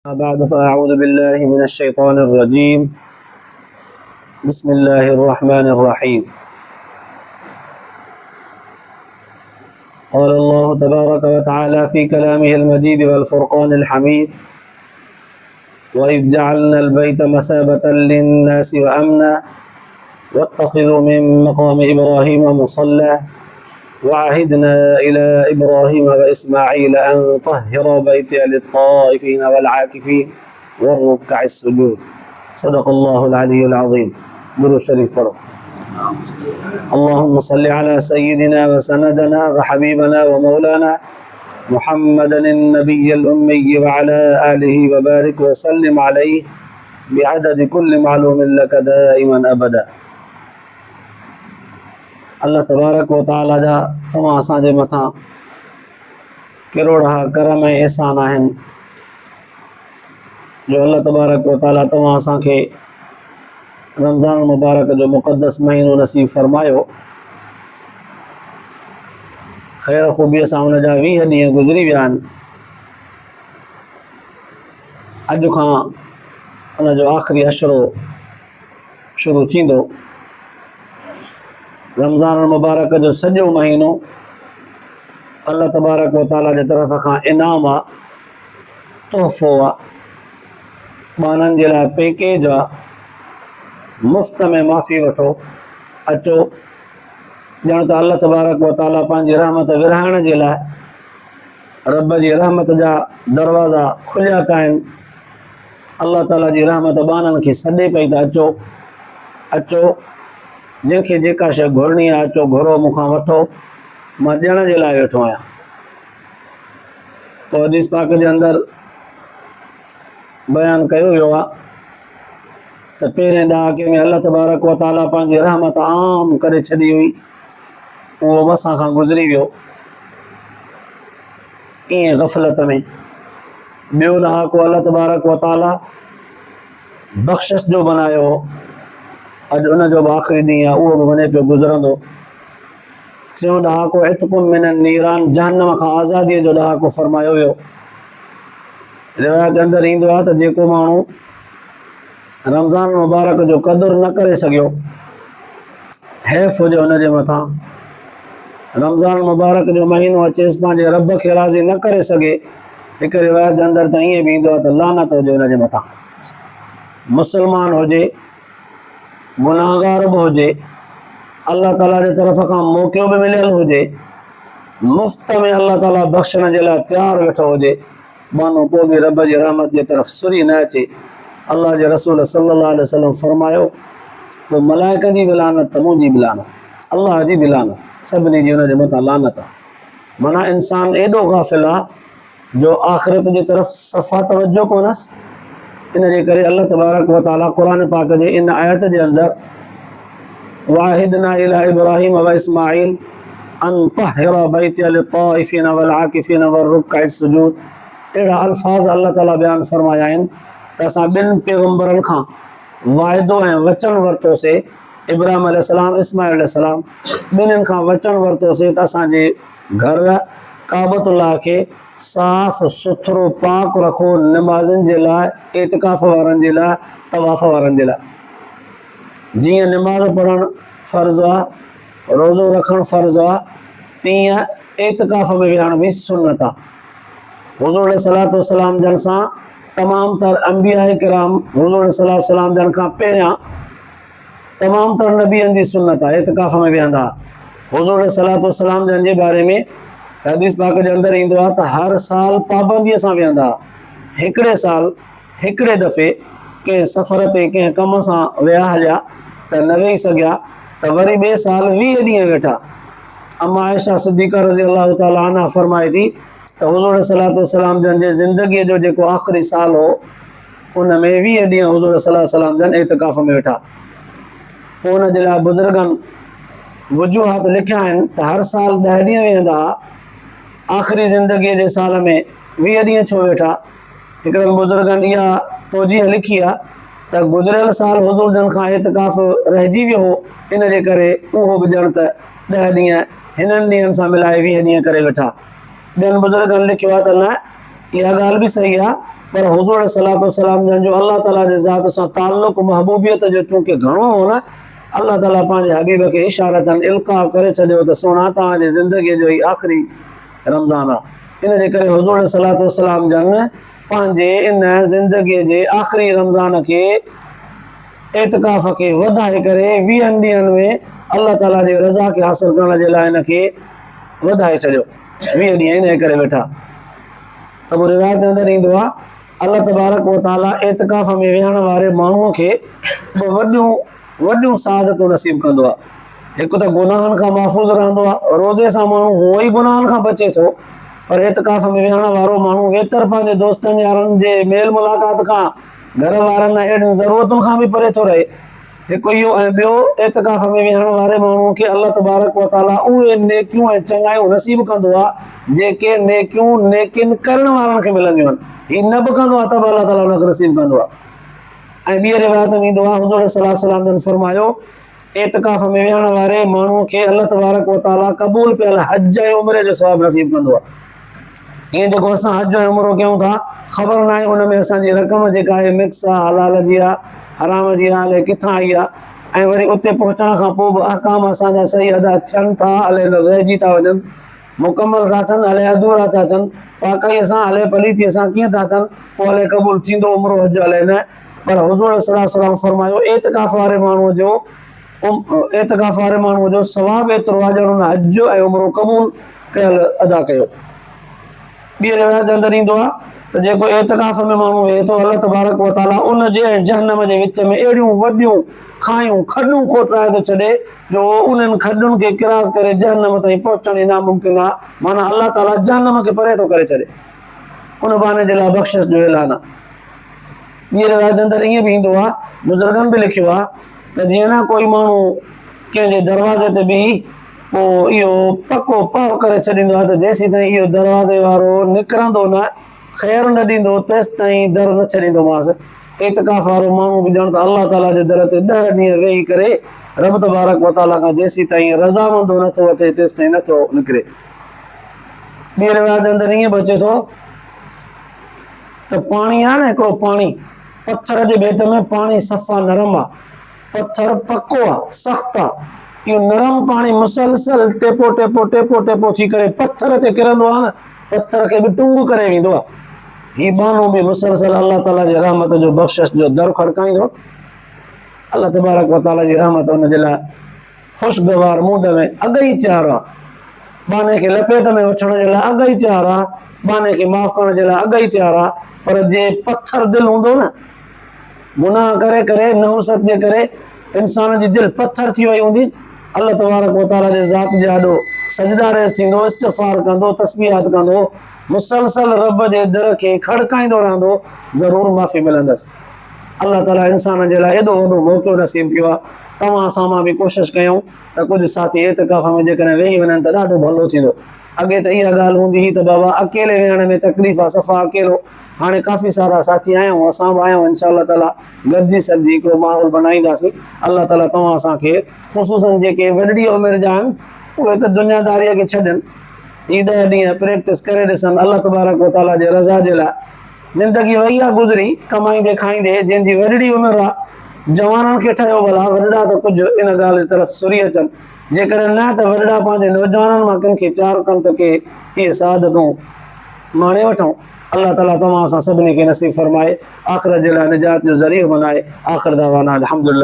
بعد فأعوذ بالله من الشيطان الرجيم. بسم الله الرحمن الرحيم. قال الله تبارك وتعالى في كلامه المجيد والفرقان الحميد: وإذ جعلنا البيت مثابة للناس وأمنا واتخذوا من مقام إبراهيم مصلى وعهدنا إلى إبراهيم وإسماعيل أن طهر بيتي للطائفين والعاكفين والركع السجود. صدق الله العلي العظيم. درود شريف پڑھو. اللهم صل على سيدنا وسندنا وحبيبنا ومولانا محمد النبي الأمي وعلى آله وبارك وسلم عليه بعدد كل معلوم لك دائما أبدا. अल्लाह तबारक व तआला जा तमाम असांजे मथां करोड़ा करम ऐं एहसान आहिनि जो अल्लाह तबारक व तआला तमाम असांखे रमज़ान मुबारक जो मुक़द्दस महीनो नसीब फरमायो। ख़ैर ख़ूबीअ सां हुन जा 20 ॾींहं गुज़री विया आहिनि। अॼु खां हुन जो आख़िरी अशरो शुरू थींदो। रमज़ान मुबारक जो सॼो महीनो अल्लाह तबारक व तआला जे तरफ़ खां इनाम आहे, तोहफ़ो आहे, ॿारनि जे लाइ पैकेज आहे। मुफ़्त में माफ़ी वठो, अचो। ॼण त अल्लाह तबारक व तआला पंहिंजी रहमत विरहाइण जे लाइ रब जी रहमत जा दरवाज़ा खुलिया पिया आहिनि। अल्लाह ताला जी रहमत ॿारनि खे सॾे पई त अचो अचो, जंहिंखे जेका शइ घुरणी आहे अचो घुरो, मूंखां वठो, मां ॾियण जे लाइ वेठो आहियां। पोइ हदीस पाक जे अंदरि बयानु कयो वियो आहे त पहिरें ॾहाके में अल्लाह तबारक व तआला पंहिंजी रहमत आम करे छॾी हुई, उहो असां खां गुज़री वियो ईअं ग़फ़लत में। ॿियो ॾहाको अल्लाह तबारक व तआला बख़्शिश जो बनायो हो, अॼु उन जो बि आख़िरी ॾींहुं आहे, उहो बि वञे पियो गुज़रंदो। टियों ॾहाको इत्कुम मिनन नीरान, जहन्नम खां आज़ादीअ जो ॾहाको फरमायो वियो। रिवायत जे अंदरि ईंदो आहे त जेको माण्हू रमज़ान मुबारक जो क़दुरु न करे सघियो, हैफ़ हुजे हुनजे मथां। रमज़ान मुबारक जो महीनो अचेसि पंहिंजे रब खे राज़ी न करे सघे, हिकु रिवायत जे अंदरि त ईअं बि ईंदो आहे त लानत हुजे हुनजे मथां। मुस्लमान हुजे, गुनाहगार बि हुजे, अल्लाह ताला जे तरफ़ खां मौक़ो बि मिलियल हुजे, मुफ़्त में अल्लाह ताला बख़्शण जे लाइ तयारु वेठो हुजे, मानो पोइ बि रब जी रहमत जे तरफ़ सुरी न अचे। अल्लाह जे रसूल सल्लल्लाहु अलैहि वसल्लम फरमायो त मलाइकनि जी बि लानत त मुंहिंजी बि लानत, अल्लाह जी बि लानत, सभिनी जी हुन जे मथां लानत आहे। माना इंसान एॾो गाफ़िल आहे जो आख़िरत जी तरफ़ सफ़ा तवजो कोन्हसि। इन जे करे अल्लाह तबारक व तआला क़ुरान पाक जे इन आयत जे अंदरि वाहिदना इला इब्राहिम व इस्माइल अन तहिर बैतिय लित्ताइफीन वल आकिफीन वरुक्काइ सुजूद, अहिड़ा अल्फाज़ अल्लाह ताला बयानु फरमाया आहिनि त असां ॿिनि पैगम्बरनि खां वाइदो ऐं वचन वरितोसीं। इब्राहिम अलैहिस्सलाम, इस्माइल अलैहिस्सलाम, ॿिन्हिनि खां वचन वरितोसीं त असांजे घर काबतुल्लाह खे साफ़ सुथरो पाक रखो, नमाज़नि जे लाइ, एतिकाफ़ वारनि जे लाइ, तवाफ़ वारनि जे लाइ। जीअं निमाज़ पढ़णु फ़र्ज़ु आहे, रोज़ो रखणु फ़र्ज़ु आहे, तीअं एतिकाफ़ में विहण बि सुन्नत आहे। हुज़ूर सल्लल्लाहु अलैहि वसल्लम जन सां तमामु तर अंबिया किराम, हुज़ूर सल्लल्लाहु अलैहि वसल्लम जन खां पहिरियां तमामु तर नबियनि जी सुन्नत आहे, एतिकाफ़ में विहंदा। हुज़ूर सल्लल्लाहु अलैहि वसल्लम जन जे बारे में हदीस पाक जे अंदरि ईंदो आहे त हर साल पाबंदीअ सां विहंदा। हिकिड़े साल हिकिड़े दफ़े कंहिं सफ़र ते कंहिं कम सां विया हलिया त न वेही सघिया, त वरी ॿिए साल 20 ॾींहं वेठा। अम्मा आयशा सिद्दीक़ा रज़ी अल्लाह ताला अन्हा फरमाए थी त हुज़ूर सल्लल्लाहु अलैहि वसल्लम जन जे ज़िंदगीअ जो जेको आख़िरी साल हो, उन में 20 ॾींहं हुज़ूर सल्लल्लाहु अलैहि वसल्लम जन एतिकाफ़ में वेठा। पोइ हुन जे लाइ बुज़ुर्गनि वजूहात लिखिया आहिनि त हर साल 10 ॾींहं वेहंदा, आख़िरी ज़िंदगीअ जे साल में 20 ॾींहं छो वेठा। हिकिड़नि बुज़ुर्गनि इहा तोजीह लिखी आहे त गुज़िरियल साल हुज़ूर जन खां एतिकाफ़ रहिजी वियो हो, इन जे करे उहो बि ॼण त 10 ॾींहं हिननि ॾींहंनि सां मिलाए 20 ॾींहं करे वेठा। ॿियनि बुज़ुर्गनि लिखियो आहे त न, इहा ॻाल्हि बि सही आहे पर हुज़ूर सलातो सलाम जो अल्लाह ताला जे ज़ात सां ताल्लुक़ महबूबियत जो चूंकि घणो हो न, अल्लाह ताला पंहिंजे हबीब खे इशारतन इल्क़ा करे छॾियो त सोना तव्हांजी ज़िंदगीअ जो ई आख़िरी रमज़ान आहे। इन जे करे हुज़ूर सलातो सलाम जन पंहिंजे इन ज़िंदगीअ जे आख़िरी रमज़ान खे एतिकाफ़ खे वधाए करे 20 ॾींहंनि में अल्लाह ताला जी रज़ा खे हासिल करण जे लाइ इन खे वधाए छॾियो। 20 ॾींहं इन करे वेठा। त पोइ रिवायत जे अंदरि ईंदो आहे अल्लाह तबारक व ताला एतिकाफ़ में वेहण वारे माण्हूअ खे वॾियूं सआदतूं नसीब कंदो आहे। हिकु त गुनाहनि खां महफ़ूज़ रहंदो आहे, रोज़े सां माण्हू उहो ई गुनाहनि खां बचे थो, पर एतिकाफ़ में वेहण वारो माण्हू वेतर पंहिंजे दोस्तनि यारनि जे मेल मुलाक़ात खां, घर वारनि अहिड़ियुनि ज़रूरतुनि खां बि परे थो रहे। हिकु इहो ऐं ॿियो एतिकाफ़ में वेहण वारे माण्हूअ खे अल्लाह तबारक व ताला उहे नेकियूं ऐं चङायूं नसीब कंदो आहे जेके नेकियूं नेकिन करण वारनि खे मिलंदियूं आहिनि। हीउ न बि कंदो आहे त बि अल्लाह ताला हुनखे नसीब कंदो आहे। ऐं ॿी रिवायत में ईंदो आहे हुज़ूर सल्लल्लाहु अलैहि वसल्लम जन फरमायो एतिकाफ़ में वेहण वारे माण्हूअ खे अल्लाह तबारक व ताला क़बूल पियल हज ऐं उमिरे जो सवाबु नसीब कंदो आहे। हीअं जेको असां हज ऐं उमिरो कयूं था, ख़बर न आहे उन में असांजी रक़म जेका आहे मिक्स आहे, हलाल जी आहे, हराम जी आहे, अलाए किथां आई आहे, ऐं वरी उते पहुचण खां पोइ बि अहकाम असांजा सही अदा थियनि था, अलाए रहिजी था वञनि, मुकमल था थियनि, अलाए अधूरा था थियनि, पाकाईअ सां अलाए पलीतीअ सां कीअं था थियनि, पोइ अलाए क़बूल थींदो उमिरो हज अलाए न। पर हुज़ूर सल्लल्लाहु अलैहि वसल्लम फरमायो एतिकाफ़ वारे माण्हूअ जो सवाबु एतिरो आहे ॼण हुन हज ऐं उमिरो क़बूल कयल अदा कयो। ॿी रिवायत जे अंदरि ईंदो आहे त जेको एतिकाफ़ में माण्हू वेहे थो अल्लाह तबारक व ताला उन जे ऐं जहन्नम जे विच में अहिड़ियूं वॾियूं खायूं खॾूं खोटाए थो छॾे जो उन्हनि खॾुनि खे क्रॉस करे जहन्नम ताईं पहुचण ई नामुमकिन आहे। माना अल्लाह ताला जहन्नम खे परे थो करे छॾे। उन बहाने जे लाइ बख़्शिश जो ऐलान आहे। ॿी रिवायत जे अंदरि ईअं बि ईंदो आहे, बुज़ुर्गनि बि लिखियो आहे त जीअं न कोई माण्हू कंहिंजे दरवाज़े ते बीही पोइ इहो पको पह करे छॾींदो आहे त जेसीं ताईं इहो दरवाज़े वारो निकिरंदो न, ख़ैरु न ॾींदो, तेसि ताईं दर न छॾींदोमांसि। एतिकाफ़ वारो माण्हू बि ॼण त अल्लाह ताला जे दर ते 10 ॾींहं वेही करे रब तबारक व ताला खां जेसीं ताईं रज़ामंदो नथो वठे तेसि ताईं नथो निकिरे। ॿी रिवायत जे अंदरि ईअं बि अचे थो त पाणी आहे न, हिकिड़ो पाणी पत्थर जे भेट में पाणी सफ़ा नरम आहे, पत्थर पको आहे, सख़्तु आहे, इहो नरम पाणी मुसलसल टेपो टेपो टेपो टेपो थी करे पत्थर ते किरंदो आहे न, पत्थर खे बि टुंग करे वेंदो आहे। हीउ बानो बि मुसलसल अल्लाह ताला जी रहमत जो बख़्शिश जो दर खड़काईंदो। अल्लाह तबारक व ताला जी रहमत हुन जे लाइ ख़ुशगवार मुंड में अॻ ई तयारु आहे, बाने खे लपेट में वठण जे लाइ अॻ ई तयारु आहे, बाने खे माफ़ करण जे लाइ अॻ ई तयारु आहे। पर जे पत्थर दिलि हूंदो न, गुनाह करे करे नहुसत जे करे इंसान जी दिलि पत्थर थी वई हूंदी, अल्लाह तबारक व ताला जे ज़ात जे आॾो सजदा रेज़ थींदो, इस्तिग़फ़ार कंदो, तस्बीहात कंदो, मुसलसल रब जे दर खे खड़काईंदो रहंदो, ज़रूरु माफ़ी मिलंदसि। अल्लाह ताला इंसान जे लाइ एॾो वॾो मौक़ो नसीब कयो आहे। तव्हां सां मां बि कोशिशि कयूं त कुझु साथी एतिकाफ़ में जेकॾहिं वेही वञनि त ॾाढो भलो थींदो। अॻे त इहा ॻाल्हि हूंदी हुई त बाबा अकेले वेहण में तकलीफ़ आहे, सफ़ा अकेलो। हाणे काफ़ी सारा साथी आया आहियूं, असां बि आया आहियूं, इनशा ताला गॾिजी सॾिजी हिकिड़ो माहौल बनाईंदासीं। अल्लाह ताला तव्हां असांखे ख़ुशूसन जेके वॾी उमिरि जा आहिनि उहे त दुनियादारीअ खे छॾनि, हीअ 10 ॾींहं प्रैक्टिस करे ॾिसनि अल्लाह तबारक व ताला जे रज़ा जे लाइ। ज़िंदगी वई आहे गुज़री कमाईंदे खाईंदे, जंहिंजी वॾड़ी उमिरि आहे, जवाननि खे ठहियो भला, वॾड़ा त कुझु इन ॻाल्हि जी तरफ़ सुरी अचनि, जेकॾहिं न त वॾड़ा पंहिंजे नौजवाननि मां किन खे चार कनि त के इहे सआदतूं माणे वठूं। अल्लाह ताला तव्हां असां सभिनी खे नसीब फरमाए, आख़िरत जे लाइ निजात जो ज़रियो बनाए। आख़िर दावाना अल्हम्दुलिल्लाह।